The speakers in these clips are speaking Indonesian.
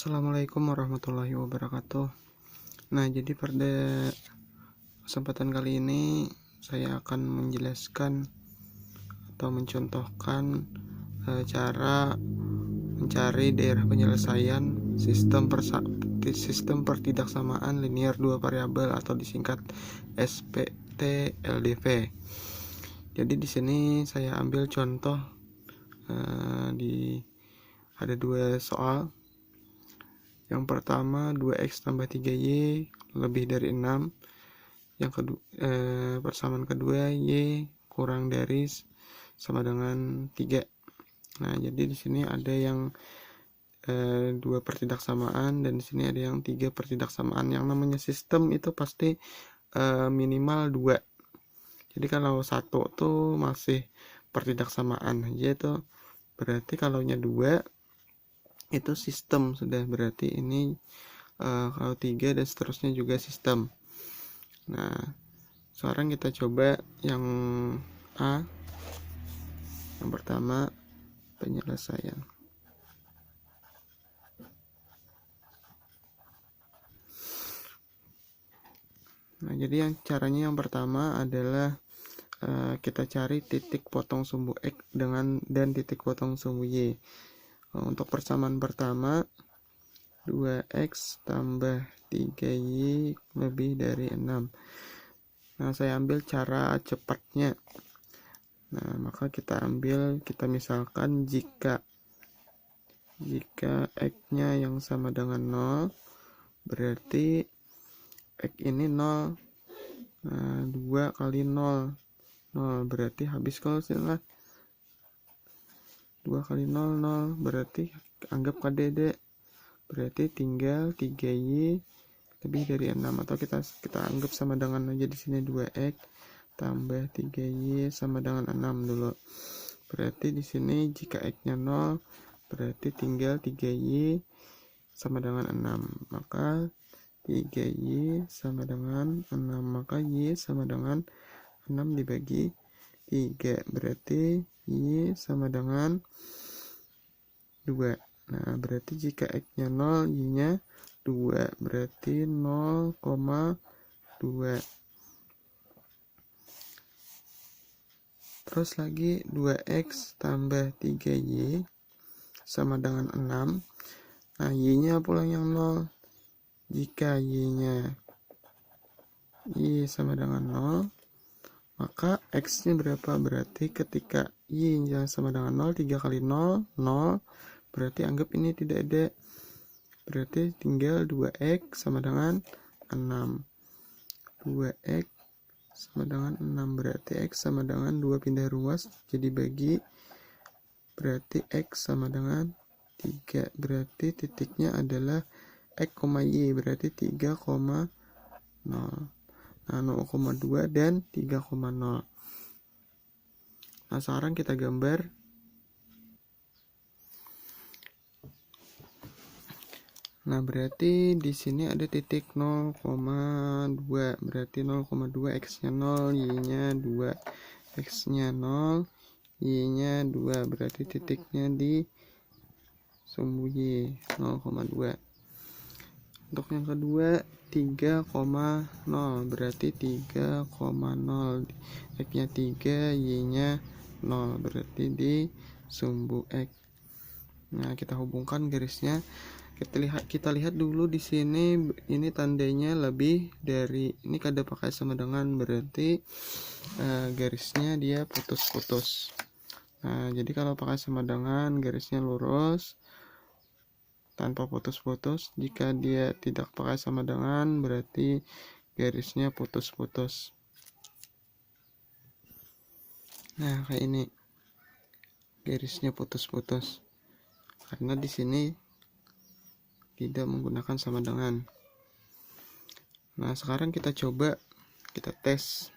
Assalamualaikum warahmatullahi wabarakatuh. Nah, jadi pada kesempatan kali ini saya akan menjelaskan atau mencontohkan cara mencari daerah penyelesaian sistem pertidaksamaan linear dua variabel atau disingkat SPT-LDV. Jadi di sini saya ambil contoh ada dua soal. Yang pertama 2x tambah 3y lebih dari 6. Yang kedua persamaan kedua y kurang dari sama dengan 3. Nah, jadi di sini ada yang 2 pertidaksamaan dan di sini ada yang 3 pertidaksamaan. Yang namanya sistem itu pasti minimal 2. Jadi kalau 1 tuh masih pertidaksamaan aja tuh. Berarti kalau nya 2 itu sistem sudah, berarti ini kalau 3 dan seterusnya juga sistem. Nah, sekarang kita coba yang A. Yang pertama, penyelesaian. Nah, jadi caranya yang pertama adalah kita cari titik potong sumbu X dan titik potong sumbu Y. Untuk persamaan pertama 2x tambah 3y lebih dari 6. Nah, saya ambil cara cepatnya. Nah, maka kita misalkan jika x nya yang sama dengan 0, berarti x ini 0. Nah, 2 kali 0 berarti habis kalau lah 2 kali 0 0, berarti anggap KDD, berarti tinggal 3y lebih dari 6, atau kita anggap sama dengan aja di sini 2x tambah 3y sama dengan 6 dulu. Berarti di sini jika x-nya 0, berarti tinggal 3y sama dengan 6. Maka 3y sama dengan 6, maka y sama dengan 6 dibagi 3, berarti y sama dengan 2. Nah, berarti jika x-nya 0, y-nya 2, berarti 0,2. Terus lagi 2x tambah 3y sama dengan 6. Nah, y-nya pula yang 0. Jika y-nya sama dengan 0, maka x-nya berapa? Berarti ketika y-nya sama dengan 0, 3 kali 0, 0. Berarti anggap ini tidak ada. Berarti tinggal 2x sama dengan 6. 2x sama dengan 6. Berarti x sama dengan 2 pindah ruas. Jadi bagi. Berarti x sama dengan 3. Berarti titiknya adalah x, y. Berarti 3,0. Nah, 0,2 dan 3,0. Nah, sekarang kita gambar. Nah, berarti di sini ada titik 0,2. Berarti 0,2 x-nya 0, y-nya 2. X-nya 0, y-nya 2. Berarti titiknya di sumbu y 0,2. Untuk yang kedua 3,0. Berarti 3,0. X-nya 3, y-nya 0. Berarti di sumbu X. Nah, kita hubungkan garisnya. Kita lihat dulu di sini, ini tandanya lebih dari, ini kada pakai sama dengan, berarti garisnya dia putus-putus. Nah, jadi kalau pakai sama dengan garisnya lurus tanpa putus-putus. Jika dia tidak pakai sama dengan, berarti garisnya putus-putus. Nah, kayak ini garisnya putus-putus karena di sini tidak menggunakan sama dengan. Nah, sekarang kita coba, kita tes.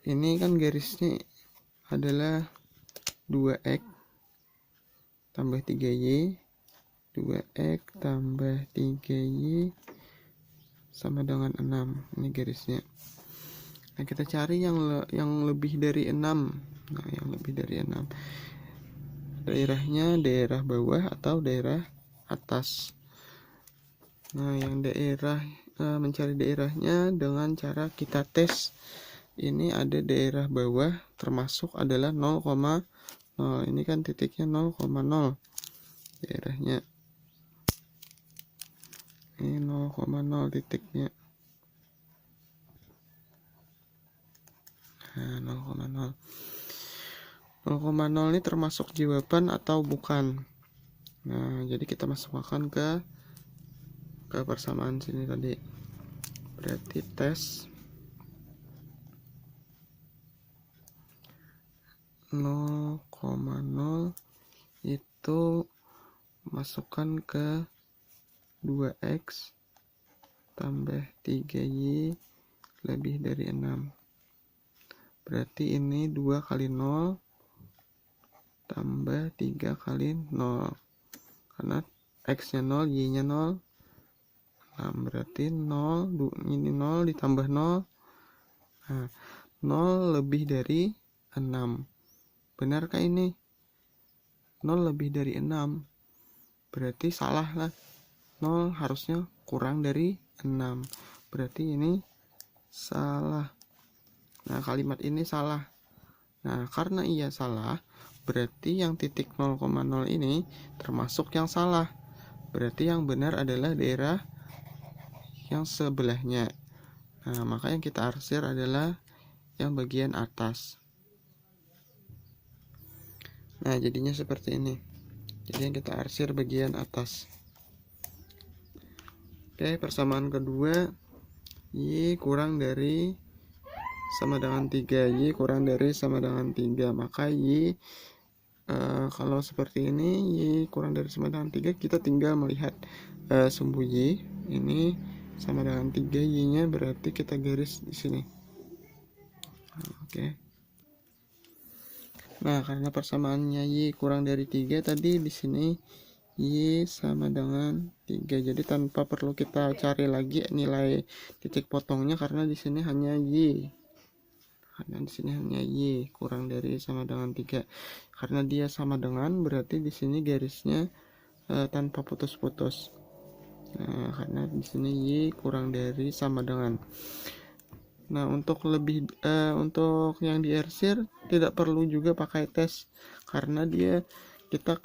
Ini kan garisnya adalah 2x tambah 3y, 2x tambah 3y sama dengan 6. Ini garisnya. Nah, kita cari yang lebih dari 6. Nah, yang lebih dari 6. daerahnya daerah bawah atau daerah atas. Nah, yang daerah mencari daerahnya dengan cara kita tes. Ini ada daerah bawah termasuk adalah 0,0. Ini kan titiknya 0,0 daerahnya. Ini 0,0 titiknya. Nah, 0,0. 0,0 ini termasuk jawaban atau bukan? Nah, jadi kita masukkan ke persamaan sini tadi. Berarti tes 0,0 itu masukkan ke 2x tambah 3y lebih dari 6. Berarti ini 2 kali 0 tambah 3 kali 0. Karena x nya 0, y nya 0. Nah, berarti 0, ini 0 ditambah 0. Nah, 0 lebih dari 6. Benarkah ini? 0 lebih dari 6. Berarti salah lah. 0 harusnya kurang dari 6. Berarti ini salah. Nah, kalimat ini salah. Nah, karena ia salah, berarti yang titik 0,0 ini termasuk yang salah. Berarti yang benar adalah daerah yang sebelahnya. Nah, maka yang kita arsir adalah yang bagian atas. Nah, jadinya seperti ini. Jadi yang kita arsir bagian atas. Oke, persamaan kedua, y kurang dari sama dengan 3, y kurang dari sama dengan 3. Maka y kalau seperti ini, y kurang dari sama dengan 3, kita tinggal melihat sumbu y ini sama dengan 3, y nya berarti kita garis di sini. Oke. Nah, karena persamaannya y kurang dari 3 tadi, di sini y sama dengan 3. Jadi tanpa perlu kita cari lagi nilai titik potongnya, karena di sini hanya y. Karena di sini hanya y kurang dari sama dengan 3. Karena dia sama dengan, berarti di sini garisnya tanpa putus-putus. Nah, karena di sini y kurang dari sama dengan. Nah, untuk untuk yang diarsir tidak perlu juga pakai tes, karena kita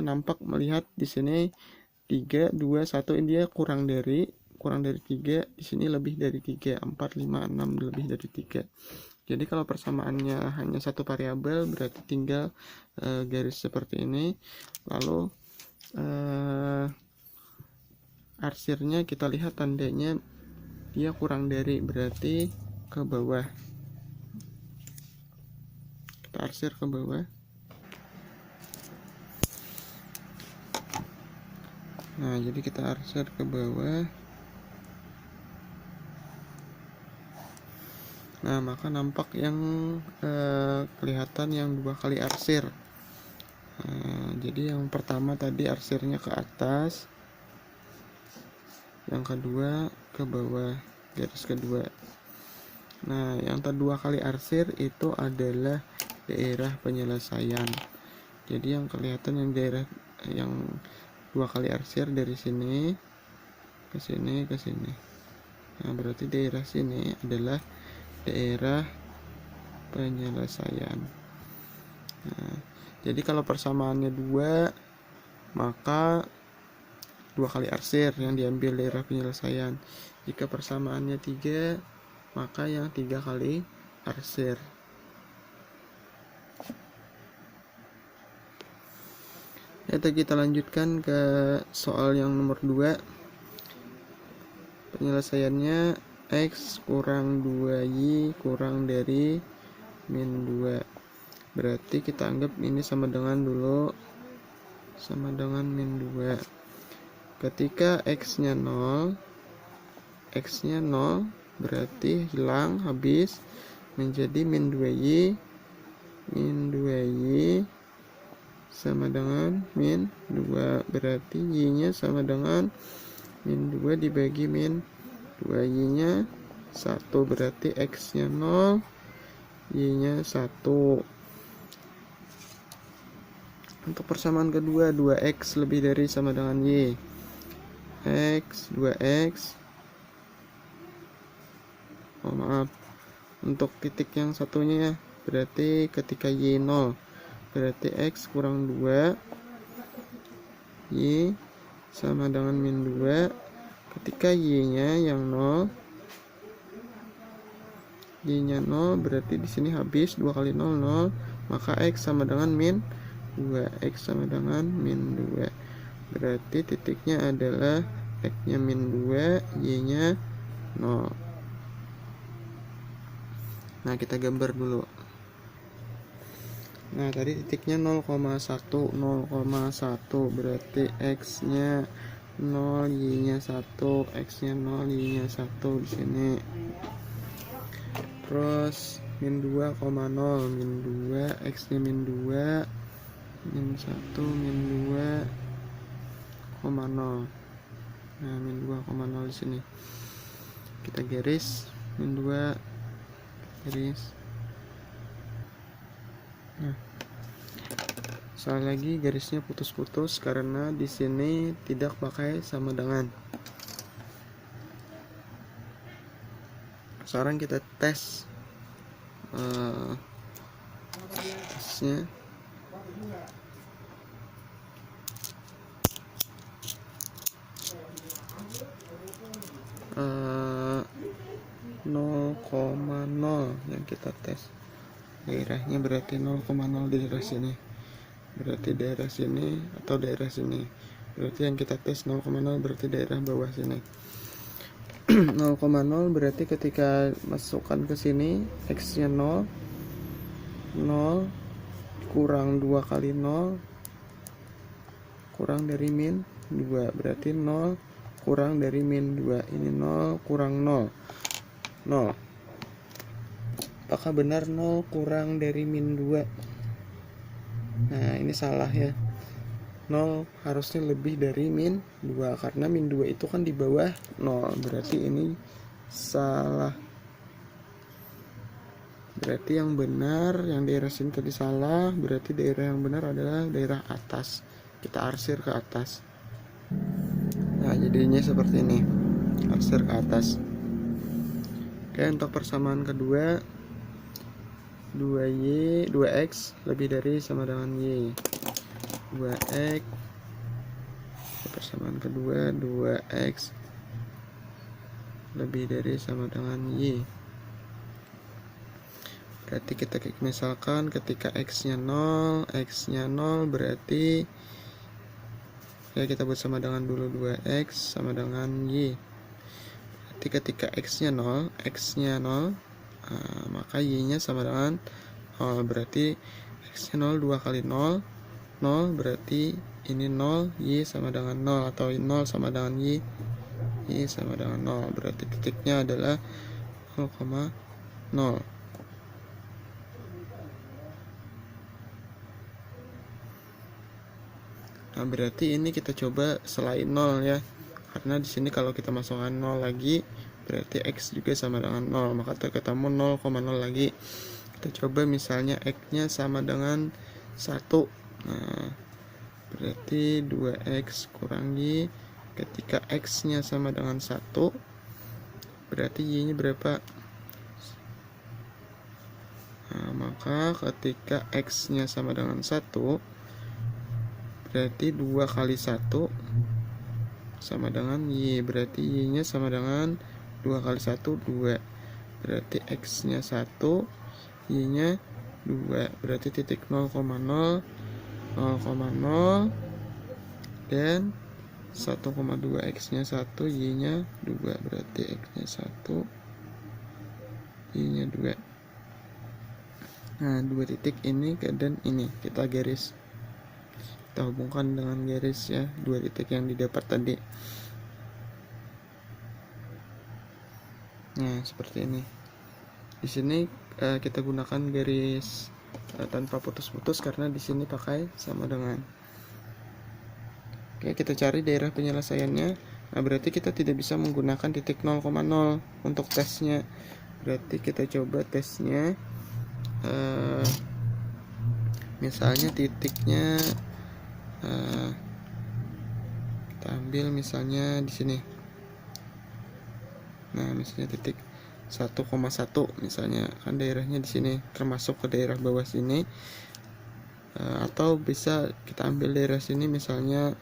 nampak melihat di sini 3, 2, 1 ini dia kurang dari 3, di sini lebih dari 3, 4, 5, 6 lebih dari 3. Jadi kalau persamaannya hanya satu variabel, berarti tinggal garis seperti ini. Lalu arsirnya kita lihat tandanya dia kurang dari, berarti ke bawah. Kita arsir ke bawah. Nah, jadi kita arsir ke bawah. Nah, maka nampak yang kelihatan yang 2 kali arsir. Jadi yang pertama tadi arsirnya ke atas, yang kedua ke bawah, garis kedua. Nah, yang kedua kali arsir itu adalah daerah penyelesaian. Jadi yang kelihatan yang daerah yang 2 kali arsir dari sini ke sini ke sini. Nah, berarti daerah sini adalah daerah penyelesaian. Nah, jadi kalau persamaannya 2, maka 2 kali arsir yang diambil daerah penyelesaian. Jika persamaannya 3, maka yang 3 kali arsir. Kita lanjutkan ke soal yang nomor 2. Penyelesaiannya x kurang 2y kurang dari min 2. Berarti kita anggap ini sama dengan dulu, sama dengan min 2. Ketika x nya 0, berarti hilang, habis, menjadi min 2y. Min 2y sama dengan min 2. Berarti y nya sama dengan min 2 dibagi min 2, y nya 1. Berarti x nya 0, y nya 1. Untuk persamaan kedua, 2x lebih dari sama dengan y. X, 2x. Oh maaf, untuk titik yang satunya ya, berarti ketika y 0, berarti x kurang 2, y sama dengan min 2. Ketika y nya yang 0, y nya 0, berarti di sini habis 2 kali 0, 0, maka x sama dengan min 2. X sama dengan min 2, berarti titiknya adalah x nya min 2, y nya 0. Nah, kita gambar dulu. Nah, tadi titiknya 0,1, 0,1, berarti x nya 0, y nya 1, x nya 0, y nya 1 di sini. Terus min 2,0, min 2, x nya min 2, min 1, min 2,0. Nah, min 2,0 di sini. Kita garis min 2, garis. Nah, sekali lagi garisnya putus-putus karena di sini tidak pakai sama dengan. Sekarang kita tes tesnya. Uh, 0,0 yang kita tes daerahnya, berarti 0,0 di daerah sini, berarti daerah sini atau daerah sini, berarti yang kita tes 0,0 berarti daerah bawah sini. 0,0 berarti ketika masukkan ke sini x nya 0, 0 kurang 2 kali 0 kurang dari min 2, berarti 0 kurang dari min 2. Ini 0 kurang 0, 0. Apakah benar 0 kurang dari min 2? Nah, ini salah ya. 0 harusnya lebih dari min 2 karena min 2 itu kan di bawah 0, berarti ini salah. Berarti yang benar, yang daerah sini tadi salah, berarti daerah yang benar adalah daerah atas. Kita arsir ke atas. Nah, jadinya seperti ini, arsir ke atas. Oke, untuk persamaan kedua, 2x lebih dari sama dengan y. 2x, persamaan kedua, 2x lebih dari sama dengan y. Berarti kita misalkan ketika x nya 0, berarti ya kita buat sama dengan dulu, 2x sama dengan y. Berarti ketika x nya 0, maka y nya sama dengan 0, berarti x nya 0, 2 kali 0, 0, berarti ini 0, y sama dengan 0, atau 0 sama dengan y sama dengan 0, berarti titiknya adalah 0,0. Nah, berarti ini kita coba selain 0 ya, karena di sini kalau kita masukkan 0 lagi berarti x juga sama dengan 0, maka ketemu 0,0 lagi. Kita coba misalnya x nya sama dengan 1. Nah, berarti 2x kurang y. Ketika x nya sama dengan 1, berarti y nya berapa? Nah, maka ketika x nya sama dengan 1, berarti 2 kali 1 sama dengan y, berarti y nya sama dengan 2 kali 1, 2, berarti x nya 1, y nya 2, berarti titik 0,0, 0,0 dan 1,2, x nya 1, y nya 2, berarti x nya 1, y nya 2. Nah, dua titik ini dan ini kita garis, kita hubungkan dengan garis ya, dua titik yang didapat tadi. Nah, seperti ini. Di sini kita gunakan garis tanpa putus-putus karena di sini pakai sama dengan. Oke, kita cari daerah penyelesaiannya. Nah, berarti kita tidak bisa menggunakan titik 0,0 untuk tesnya. Berarti kita coba tesnya. Misalnya titiknya ambil misalnya di sini. Nah, misalnya titik 1,1 misalnya, kan daerahnya di sini termasuk ke daerah bawah sini. Atau bisa kita ambil daerah sini misalnya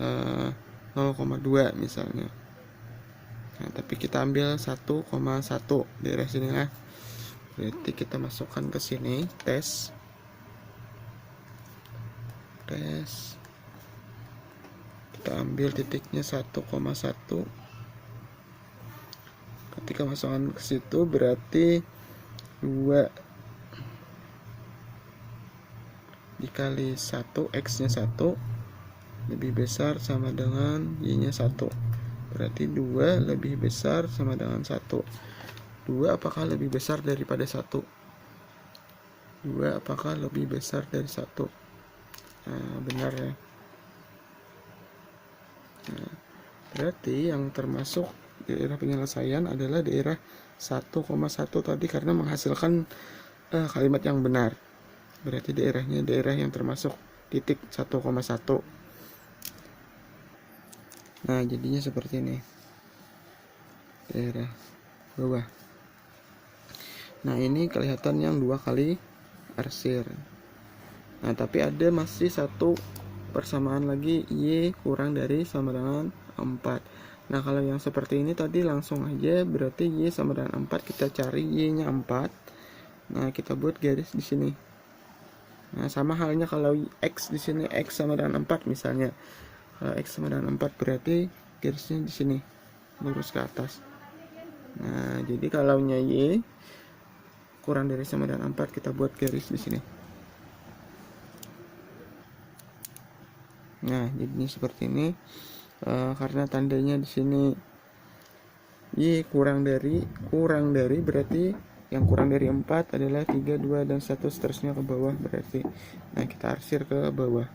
0,2 misalnya. Nah, tapi kita ambil 1,1 daerah sini lah. Berarti kita masukkan ke sini tes. Kita ambil titiknya 1,1. Ketika masukkan ke situ berarti 2 dikali 1, X nya 1 lebih besar sama dengan Y nya 1. Berarti 2 lebih besar sama dengan 1. 2 apakah lebih besar daripada 1? 2 apakah lebih besar dari 1? Nah, benar ya. Nah, berarti yang termasuk daerah penyelesaian adalah daerah 1,1 tadi karena menghasilkan kalimat yang benar. Berarti daerahnya daerah yang termasuk titik 1,1. Nah, jadinya seperti ini. Daerah bawah. Nah, ini kelihatan yang 2 kali arsir. Nah, tapi ada masih satu persamaan lagi, Y kurang dari sama dengan 4. Nah, kalau yang seperti ini tadi langsung aja, berarti Y sama dengan 4, kita cari Y nya 4. Nah, kita buat garis di sini. Nah, sama halnya kalau X di sini, X sama dengan 4 misalnya. Kalau X sama dengan 4 berarti garisnya di sini lurus ke atas. Nah, jadi kalau Y kurang dari sama dengan 4, kita buat garis di sini. Nah, jadinya seperti ini. Karena tandanya di sini Y kurang dari berarti yang kurang dari 4 adalah 3, 2, dan 1 seterusnya ke bawah berarti. Nah, kita arsir ke bawah.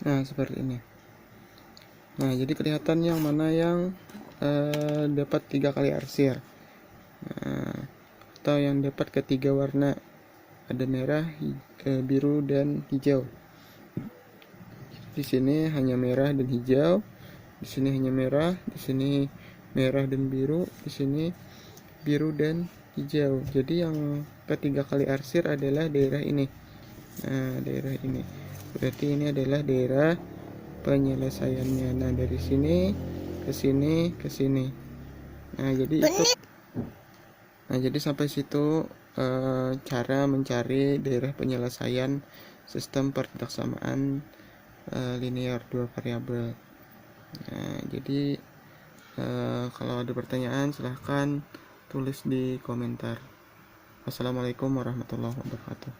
Nah, seperti ini. Nah, jadi kelihatan yang mana yang dapat 3 kali arsir. Nah, atau yang dapat ketiga warna. Ada merah, biru, dan hijau. Di sini hanya merah dan hijau. Di sini hanya merah, di sini merah dan biru, di sini biru dan hijau. Jadi yang ketiga kali arsir adalah daerah ini. Nah, daerah ini. Berarti ini adalah daerah penyelesaiannya. Nah, dari sini ke sini ke sini. Nah, jadi itu. Nah, jadi sampai situ cara mencari daerah penyelesaian sistem perpraksamaan linear 2 variabel. Nah, jadi kalau ada pertanyaan silahkan tulis di komentar. Wassalamualaikum warahmatullahi wabarakatuh.